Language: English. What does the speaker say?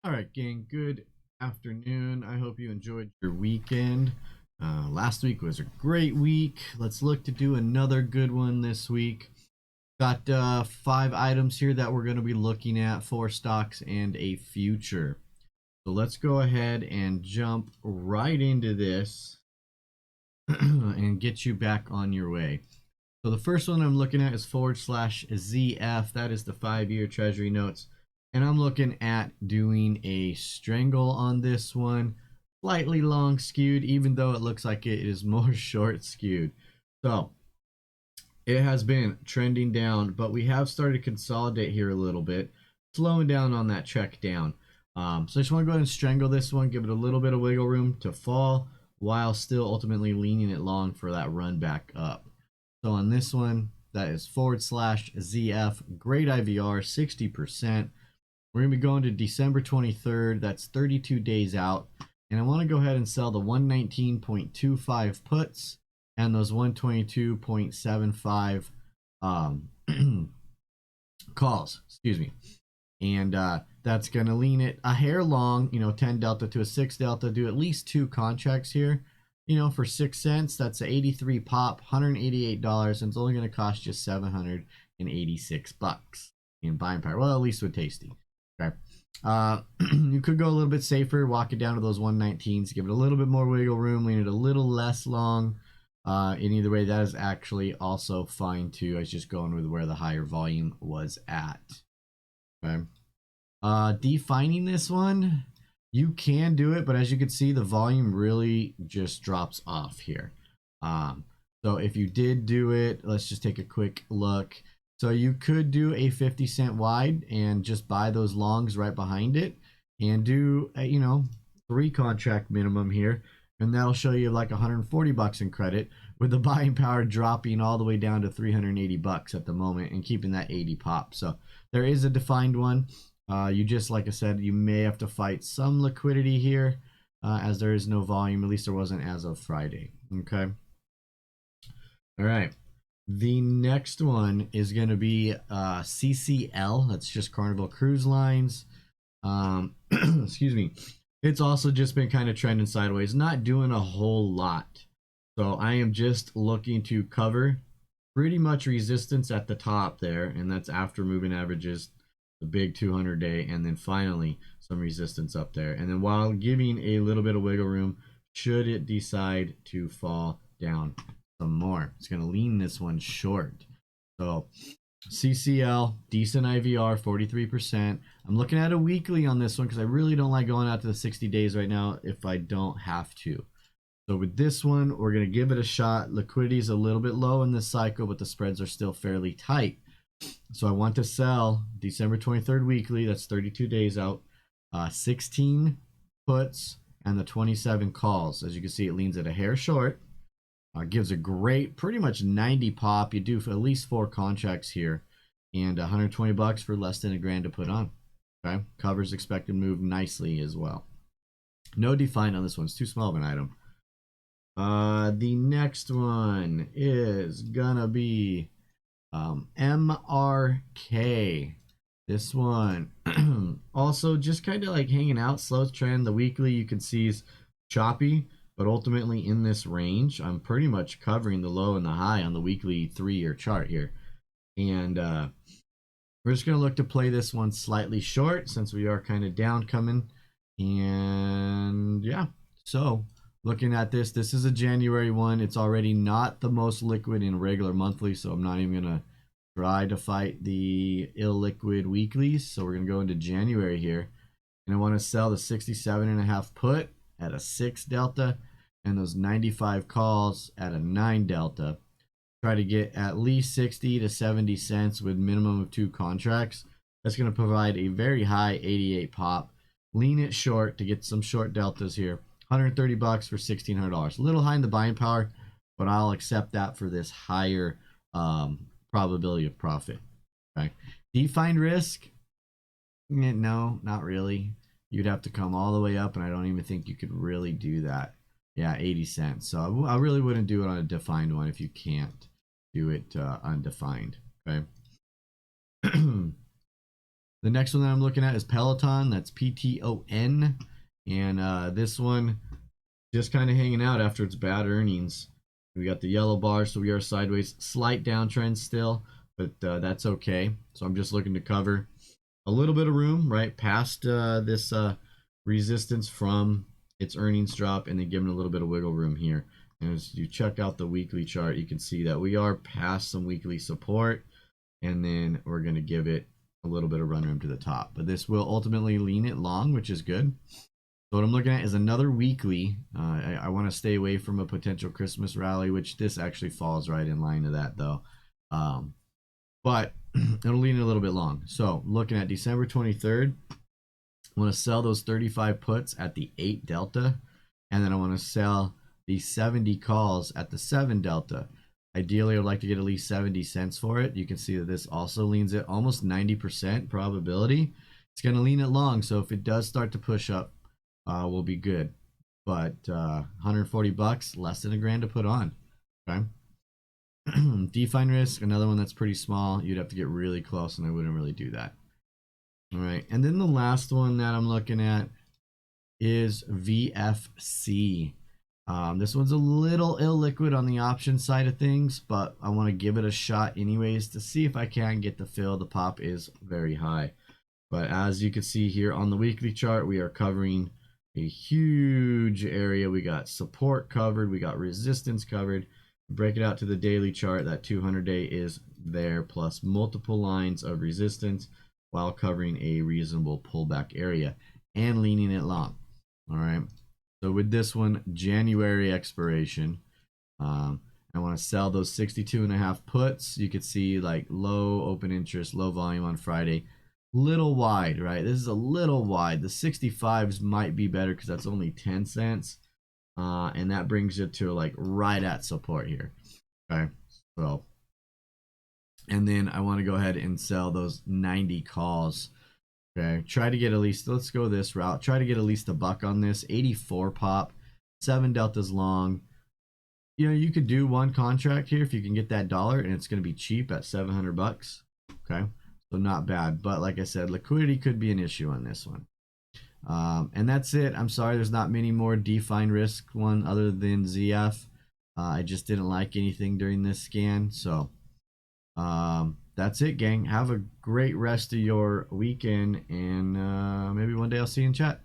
All right, gang, good afternoon. I hope you enjoyed your weekend. Last week was a great week. Let's look to do another good one this week. Got 5 items here that we're going to be looking at, 4 stocks and a future. So let's go ahead and jump right into this and get you back on your way. So the first one I'm looking at is /ZF. That is the 5-year Treasury notes. And I'm looking at doing a strangle on this one. Slightly long skewed, even though it looks like it is more short skewed. So it has been trending down, but we have started to consolidate here a little bit, slowing down on that check down. So I just want to go ahead and strangle this one, give it a little bit of wiggle room to fall, while still ultimately leaning it long for that run back up. So on this one, that is /ZF, great IVR, 60%. We're going to be going to December 23rd. That's 32 days out. And I want to go ahead and sell the 119.25 puts and those 122.75 calls. Excuse me. And that's going to lean it a hair long, 10 delta to a 6 delta. Do at least 2 contracts here. For 6 cents, that's an 83 pop, $188, and it's only going to cost you 786 bucks in buying power. Well, at least with Tasty. Okay. You could go a little bit safer, walk it down to those 119s, give it a little bit more wiggle room, lean it a little less long. In either way, that is actually also fine too. I was just going with where the higher volume was at. Okay. Defining this one, you can do it, but as you can see, the volume really just drops off here. So if you did do it, let's just take a quick look. So you could do a 50-cent wide and just buy those longs right behind it and do a, 3 contract minimum here. And that'll show you like 140 bucks in credit, with the buying power dropping all the way down to 380 bucks at the moment and keeping that 80 pop. So there is a defined one. You just, like I said, you may have to fight some liquidity here as there is no volume. At least there wasn't as of Friday. Okay. All right. The next one is going to be CCL. That's just Carnival Cruise Lines. Excuse me. It's also just been kind of trending sideways, not doing a whole lot. So I am just looking to cover pretty much resistance at the top there, and that's after moving averages, the big 200-day, and then finally some resistance up there. And then while giving a little bit of wiggle room, should it decide to fall down some more. It's going to lean this one short. So CCL, decent IVR, 43%. I'm looking at a weekly on this one because I really don't like going out to the 60 days right now if I don't have to. So with this one, we're going to give it a shot. Liquidity is a little bit low in this cycle, but the spreads are still fairly tight. So I want to sell December 23rd weekly. That's 32 days out. 16 puts and the 27 calls. As you can see, it leans at a hair short. Gives a great, pretty much 90 pop. You do for at least 4 contracts here, and 120 bucks for less than $1,000 to put on. Okay, covers expected move nicely as well. No define on this one. It's too small of an item. The next one is gonna be MRK. This one also just kind of like hanging out, slow trend. The weekly you can see is choppy, but ultimately in this range. I'm pretty much covering the low and the high on the weekly 3-year chart here. And we're just going to look to play this one slightly short since we are kind of down coming. And yeah, so looking at this is a January one. It's already not the most liquid in regular monthly, so I'm not even going to try to fight the illiquid weeklies. So we're going to go into January here. And I want to sell the 67.5 put at a 6 delta and those 95 calls at a 9 delta. Try to get at least 60 to 70 cents with minimum of 2 contracts. That's going to provide a very high 88 pop. Lean it short to get some short deltas here. 130 bucks for $1,600. A little high in the buying power, but I'll accept that for this higher probability of profit. Okay. Defined risk? No, not really. You'd have to come all the way up, and I don't even think you could really do that. Yeah, 80 cents. So I really wouldn't do it on a defined one if you can't do it undefined. Okay. The next one that I'm looking at is Peloton. That's PTON. And this one just kind of hanging out after its bad earnings. We got the yellow bar, so we are sideways. Slight downtrend still, but that's okay. So I'm just looking to cover a little bit of room right past this resistance from its earnings drop, and then giving a little bit of wiggle room here. And as you check out the weekly chart, you can see that we are past some weekly support, and then we're going to give it a little bit of run room to the top. But this will ultimately lean it long, which is good. So what I'm looking at is another weekly. I want to stay away from a potential Christmas rally, which this actually falls right in line to that though. But it'll lean a little bit long. So looking at December 23rd, I want to sell those 35 puts at the 8 delta, and then I want to sell the 70 calls at the 7 delta. Ideally, I'd like to get at least 70 cents for it. You can see that this also leans it almost 90% probability. It's going to lean it long, so if it does start to push up, we'll be good. But 140 bucks, less than $1,000 to put on. Okay. Define risk, another one that's pretty small. You'd have to get really close, and I wouldn't really do that. All right, and then the last one that I'm looking at is VFC. This one's a little illiquid on the option side of things, but I want to give it a shot anyways to see if I can get the fill. The pop is very high. But as you can see here on the weekly chart, we are covering a huge area. We got support covered, we got resistance covered. Break it out to the daily chart, that 200-day is there, plus multiple lines of resistance while covering a reasonable pullback area and leaning it long. All right. So with this one, January expiration, I want to sell those 62.5 puts. You could see like low open interest, low volume on Friday. Little wide, right? This is a little wide. The 65s might be better because that's only 10 cents. And that brings it to like right at support here. Okay. So, and then I want to go ahead and sell those 90 calls. Okay, try to get at least, let's go this route. Try to get at least $1 on this. 84 pop, 7 deltas long. You know, you could do one contract here if you can get that dollar, and it's going to be cheap at 700 bucks. Okay, so not bad. But like I said, liquidity could be an issue on this one. And that's it. I'm sorry there's not many more defined risk one other than ZF. I just didn't like anything during this scan. So that's it, gang. Have a great rest of your weekend, and maybe one day I'll see you in chat.